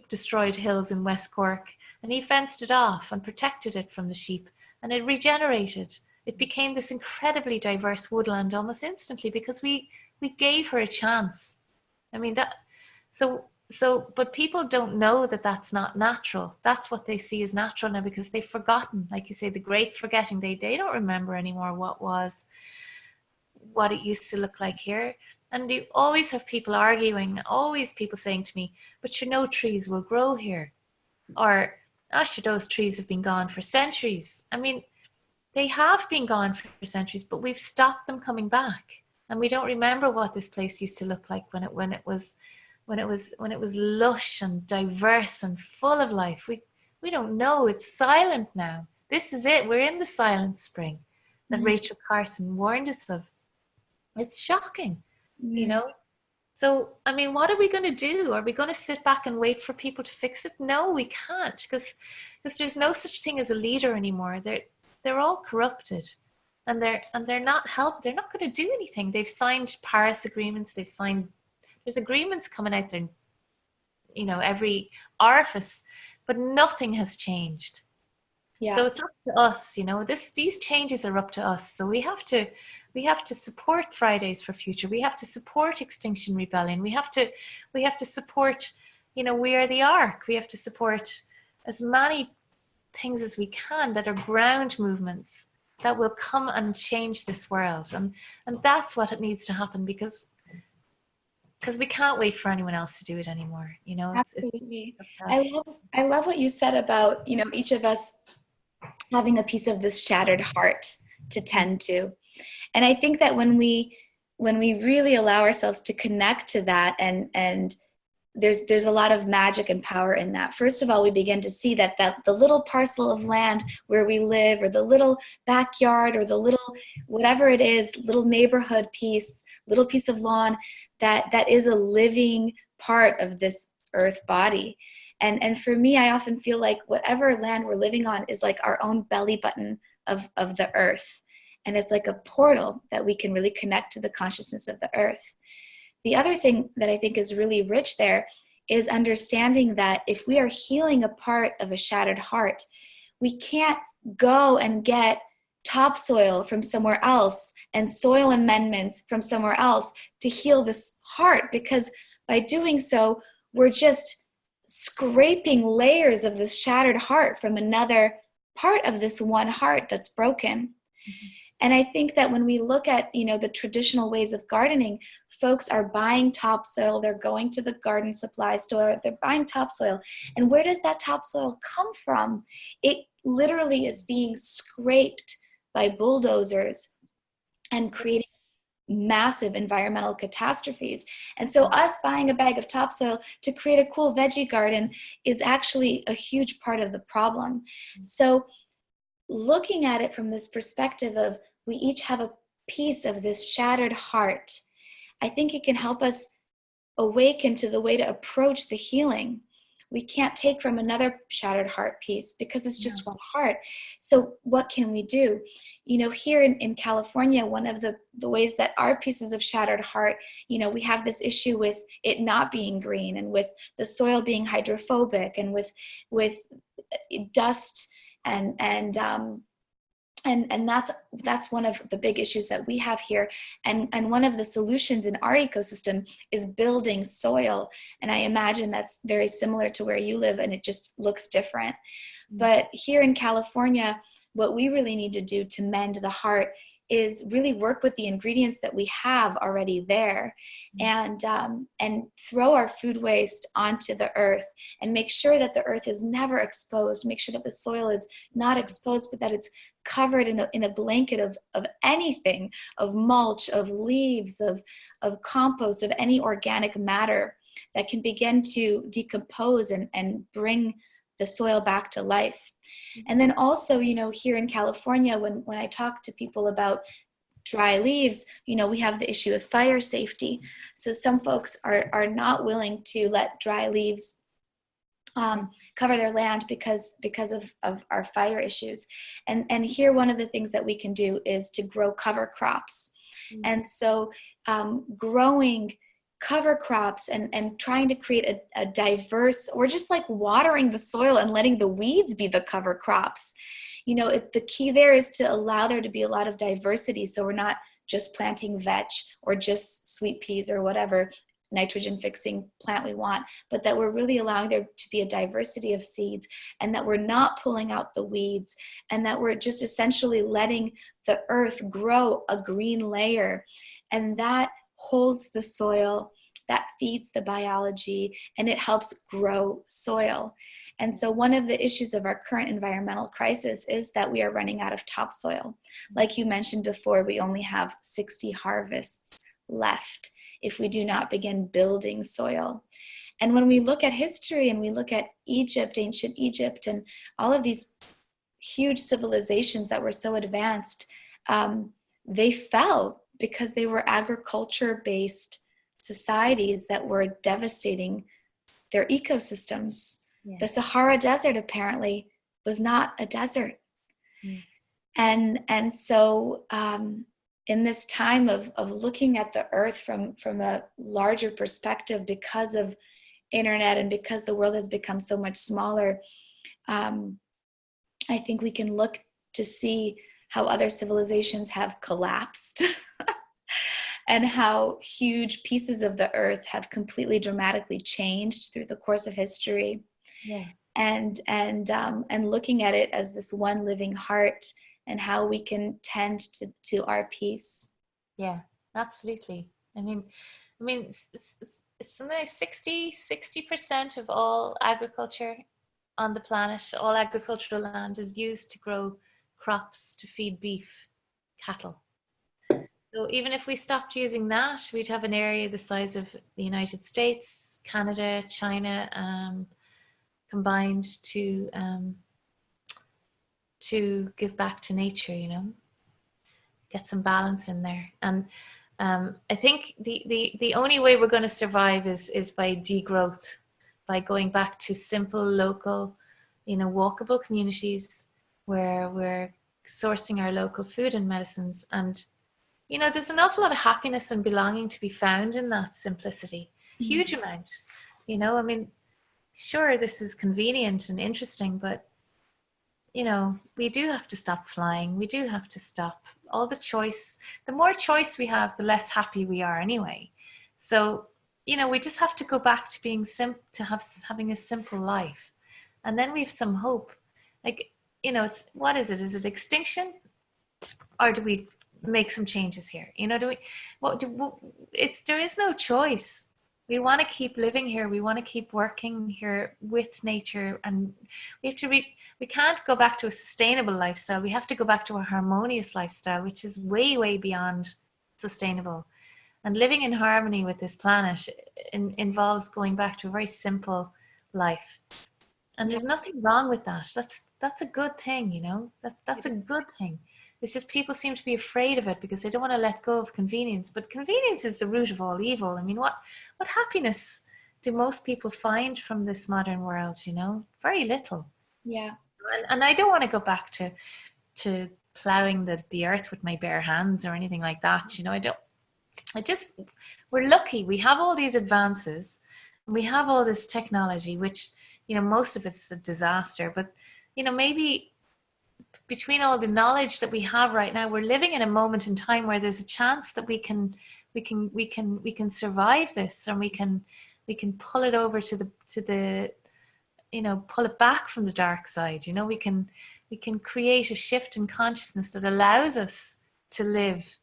destroyed hills in West Cork, and he fenced it off and protected it from the sheep, and it regenerated. It became this incredibly diverse woodland almost instantly because we gave her a chance. I mean, but people don't know that that's not natural. That's what they see as natural now because they've forgotten, like you say, the great forgetting. They don't remember anymore what it used to look like here. And you always have people arguing, always people saying to me, but you know, trees will grow here. Or, actually, those trees have been gone for centuries. I mean, they have been gone for centuries, but we've stopped them coming back. And we don't remember what this place used to look like when it was lush and diverse and full of life. We don't know. It's silent now. This is it. We're in the silent spring that Rachel Carson warned us of. It's shocking, you know. So, I mean, what are we going to do? Are we going to sit back and wait for people to fix it? No, we can't, because there's no such thing as a leader anymore. They're all corrupted, and they're not They're not going to do anything. They've signed Paris agreements. There's agreements coming out there, you know, every orifice, but nothing has changed. Yeah. So it's up to us, you know. These changes are up to us. So we have to support Fridays for Future. We have to support Extinction Rebellion. We have to support, you know, We Are the Ark. We have to support as many things as we can that are ground movements that will come and change this world. And that's what it needs to happen because we can't wait for anyone else to do it anymore. You know, absolutely. I love what you said about, you know, each of us having a piece of this shattered heart to tend to. And I think that when we really allow ourselves to connect to that, and there's a lot of magic and power in that. First of all, we begin to see that the little parcel of land where we live, or the little backyard, or the little, whatever it is, little neighborhood piece, little piece of lawn, that is a living part of this earth body. And for me, I often feel like whatever land we're living on is like our own belly button of the earth. And it's like a portal that we can really connect to the consciousness of the earth. The other thing that I think is really rich there is understanding that if we are healing a part of a shattered heart, we can't go and get topsoil from somewhere else and soil amendments from somewhere else to heal this heart, because by doing so, we're just scraping layers of this shattered heart from another part of this one heart that's broken. Mm-hmm. And I think that when we look at, you know, the traditional ways of gardening, folks are buying topsoil, they're going to the garden supply store, they're buying topsoil. And where does that topsoil come from? It literally is being scraped by bulldozers and creating massive environmental catastrophes. And so us buying a bag of topsoil to create a cool veggie garden is actually a huge part of the problem. So looking at it from this perspective of we each have a piece of this shattered heart, I think it can help us awaken to the way to approach the healing. We can't take from another shattered heart piece because it's just one heart. So what can we do? You know, here in California, one of the ways that our pieces of shattered heart, you know, we have this issue with it not being green, and with the soil being hydrophobic, and with dust and And that's one of the big issues that we have here. And one of the solutions in our ecosystem is building soil. And I imagine that's very similar to where you live, and it just looks different. But here in California, what we really need to do to mend the heart is really work with the ingredients that we have already there, and throw our food waste onto the earth, and make sure that the earth is never exposed, make sure that the soil is not exposed, but that it's covered in a blanket of anything, of mulch, of leaves, of compost, of any organic matter that can begin to decompose and bring the soil back to life. And then also, here in California, when I talk to people about dry leaves, we have the issue of fire safety. So some folks are not willing to let dry leaves cover their land because of our fire issues. And here, one of the things that we can do is to grow cover crops. And so growing cover crops and trying to create a diverse, or just like watering the soil and letting the weeds be the cover crops. The key there is to allow there to be a lot of diversity. So we're not just planting vetch or just sweet peas or whatever nitrogen fixing plant we want, but that we're really allowing there to be a diversity of seeds, and that we're not pulling out the weeds, and that we're just essentially letting the earth grow a green layer. And that holds the soil, that feeds the biology, and it helps grow soil. And so one of the issues of our current environmental crisis is that we are running out of topsoil. Like you mentioned before, we only have 60 harvests left if we do not begin building soil. And when we look at history and we look at Egypt, ancient Egypt, and all of these huge civilizations that were so advanced, they fell because they were agriculture-based societies that were devastating their ecosystems. Yeah. The Sahara Desert apparently was not a desert. And so in this time of looking at the earth from a larger perspective, because of internet and because the world has become so much smaller, I think we can look to see how other civilizations have collapsed and how huge pieces of the earth have completely dramatically changed through the course of history. Yeah. And looking at it as this one living heart, and how we can tend to our peace. Yeah, absolutely. I mean, it's something like 60% of all agriculture on the planet, all agricultural land, is used to grow crops to feed beef, cattle. So even if we stopped using that, we'd have an area the size of the United States, Canada, China, combined to give back to nature, get some balance in there. And I think the only way we're going to survive is by degrowth, by going back to simple, local, walkable communities where we're sourcing our local food and medicines. And, there's an awful lot of happiness and belonging to be found in that simplicity. Huge amount, sure, this is convenient and interesting, but we do have to stop flying. We do have to stop all the choice. The more choice we have, the less happy we are anyway. So, we just have to go back to being having a simple life. And then we have some hope. It's, what is it? Is it extinction? Or do we make some changes here? There is no choice. We want to keep living here. We want to keep working here with nature, and we can't go back to a sustainable lifestyle. We have to go back to a harmonious lifestyle, which is way, way beyond sustainable. And living in harmony with this planet involves going back to a very simple life. And there's nothing wrong with that. That's a good thing, that's a good thing. It's just people seem to be afraid of it because they don't want to let go of convenience. But convenience is the root of all evil. What happiness do most people find from this modern world? Very little. Yeah. And I don't want to go back to plowing the earth with my bare hands or anything like that. We're lucky. We have all these advances. We have all this technology, which, most of it's a disaster. But, maybe between all the knowledge that we have right now, we're living in a moment in time where there's a chance that we can survive this, and we can pull it over to the pull it back from the dark side. We can create a shift in consciousness that allows us to live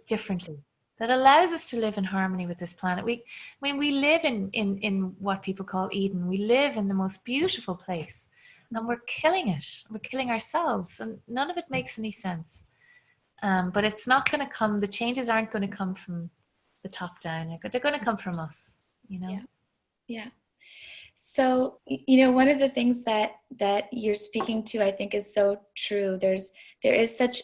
differently, that allows us to live in harmony with this planet. We live in what people call Eden. We live in the most beautiful place, and we're killing it. We're killing ourselves, and none of it makes any sense. But it's not going to come. The changes aren't going to come from the top down. They're going to come from us. Yeah. So, one of the things that you're speaking to, I think, is so true. There is such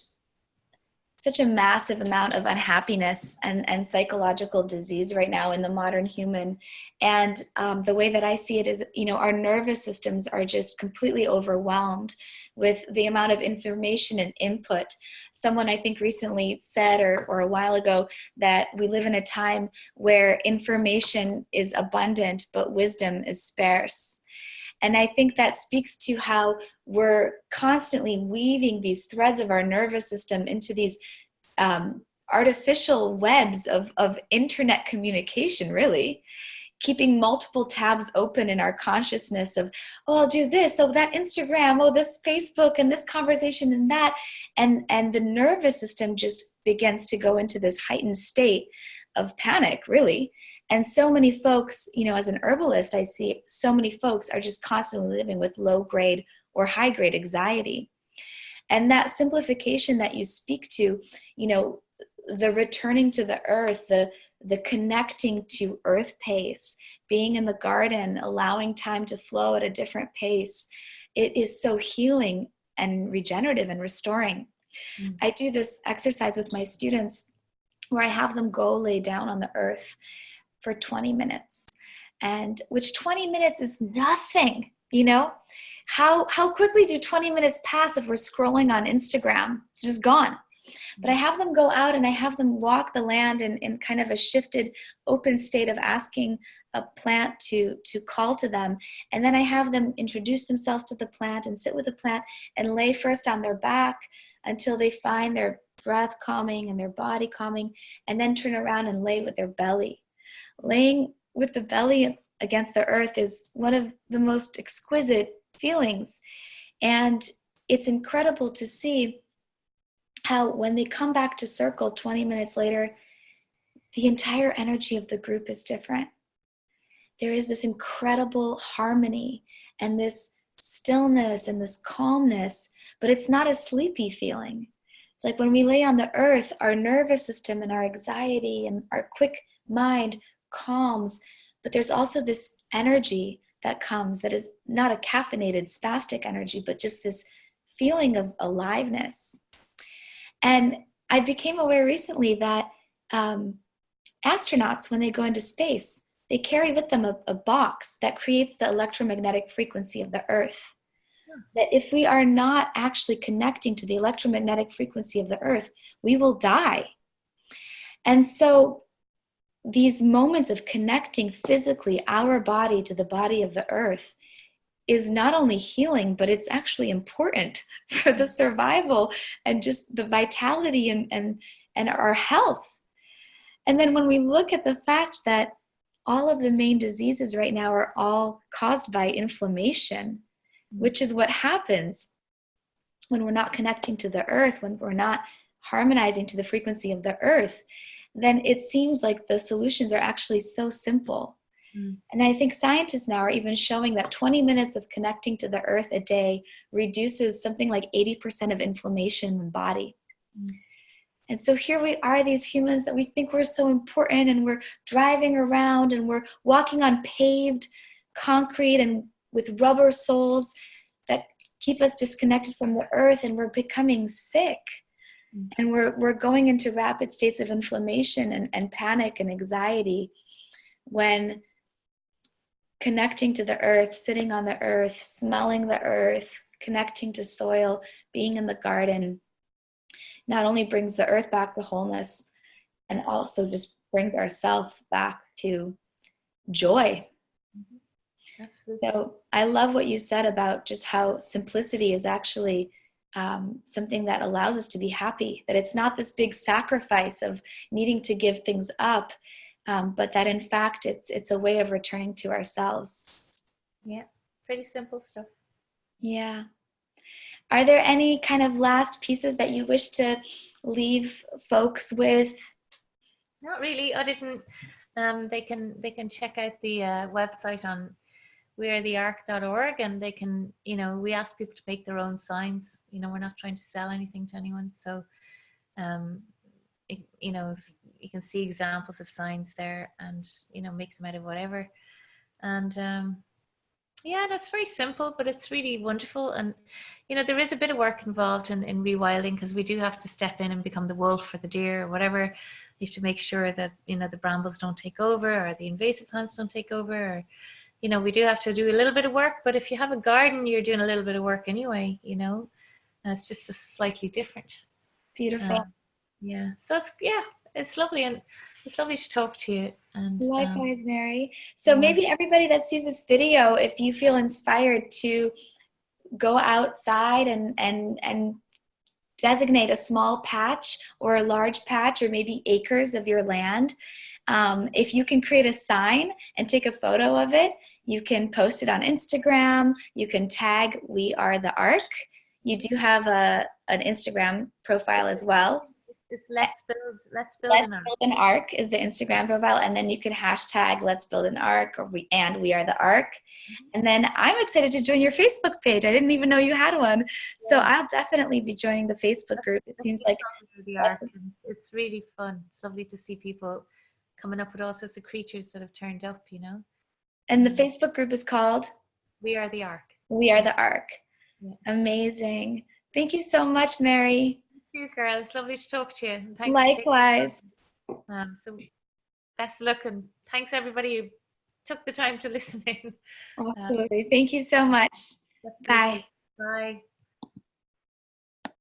a massive amount of unhappiness and psychological disease right now in the modern human. And the way that I see it is, our nervous systems are just completely overwhelmed with the amount of information and input. Someone, I think, recently said, or a while ago, that we live in a time where information is abundant, but wisdom is sparse. And I think that speaks to how we're constantly weaving these threads of our nervous system into these artificial webs of internet communication, really, keeping multiple tabs open in our consciousness of, oh, I'll do this, oh, that Instagram, oh, this Facebook, and this conversation and that. And the nervous system just begins to go into this heightened state of panic, really. And so many folks, as an herbalist, I see so many folks are just constantly living with low grade or high grade anxiety. And that simplification that you speak to, the returning to the earth, the connecting to earth pace, being in the garden, allowing time to flow at a different pace, it is so healing and regenerative and restoring. Mm. I do this exercise with my students where I have them go lay down on the earth for 20 minutes, and which 20 minutes is nothing, How quickly do 20 minutes pass if we're scrolling on Instagram? It's just gone. But I have them go out and I have them walk the land in kind of a shifted, open state of asking a plant to call to them. And then I have them introduce themselves to the plant and sit with the plant and lay first on their back until they find their breath calming and their body calming, and then turn around and lay with their belly. Laying with the belly against the earth is one of the most exquisite feelings. And it's incredible to see how when they come back to circle 20 minutes later, the entire energy of the group is different. There is this incredible harmony and this stillness and this calmness, but it's not a sleepy feeling. It's like when we lay on the earth, our nervous system and our anxiety and our quick mind calms, but there's also this energy that comes that is not a caffeinated spastic energy, but just this feeling of aliveness. And I became aware recently that astronauts, when they go into space, they carry with them a box that creates the electromagnetic frequency of the earth. That if we are not actually connecting to the electromagnetic frequency of the earth, we will die. And so these moments of connecting physically our body to the body of the earth is not only healing, but it's actually important for the survival and just the vitality and our health. And then when we look at the fact that all of the main diseases right now are all caused by inflammation, which is what happens when we're not connecting to the earth, when we're not harmonizing to the frequency of the earth, then it seems like the solutions are actually so simple. Mm. And I think scientists now are even showing that 20 minutes of connecting to the earth a day reduces something like 80% of inflammation in the body. Mm. And so here we are, these humans that we think we're so important, and we're driving around and we're walking on paved concrete and with rubber soles that keep us disconnected from the earth, and we're becoming sick. And we're going into rapid states of inflammation and panic and anxiety when connecting to the earth, sitting on the earth, smelling the earth, connecting to soil, being in the garden, not only brings the earth back to wholeness, and also just brings ourselves back to joy. Absolutely. So I love what you said about just how simplicity is actually something that allows us to be happy, that it's not this big sacrifice of needing to give things up, but that in fact it's a way of returning to ourselves. Yeah, pretty simple stuff. Yeah. Are there any kind of last pieces that you wish to leave folks with? Not really, other than they can check out the website on wearetheark.org, and they can, we ask people to make their own signs. We're not trying to sell anything to anyone. So, it, you can see examples of signs there, and, make them out of whatever. And yeah, that's very simple, but it's really wonderful. And, there is a bit of work involved in rewilding, because we do have to step in and become the wolf or the deer or whatever. You have to make sure that, the brambles don't take over, or the invasive plants don't take over, or, we do have to do a little bit of work. But if you have a garden, you're doing a little bit of work anyway, and it's just slightly different. Beautiful. Yeah. So it's lovely, and it's lovely to talk to you. And Likewise, Mary. So yes. maybe everybody that sees this video, if you feel inspired to go outside and designate a small patch or a large patch or maybe acres of your land, if you can create a sign and take a photo of it, you can post it on Instagram. You can tag We Are the Ark. You do have an Instagram profile as well. It's Let's Build an Ark. Let's Build an Ark is the Instagram profile, and then you can hashtag Let's Build an Ark or We Are the Ark. And then I'm excited to join your Facebook page. I didn't even know you had one, so I'll definitely be joining the Facebook group. It seems like the Ark. It's really fun. It's lovely to see people coming up with all sorts of creatures that have turned up. And the Facebook group is called We Are the Ark. We Are the Ark. Yeah. Amazing. Thank you so much, Mary. Thank you, girl. It's lovely to talk to you. And thanks. Likewise. So best of luck, and thanks everybody who took the time to listen in. Absolutely. Thank you so much. Bye. Bye.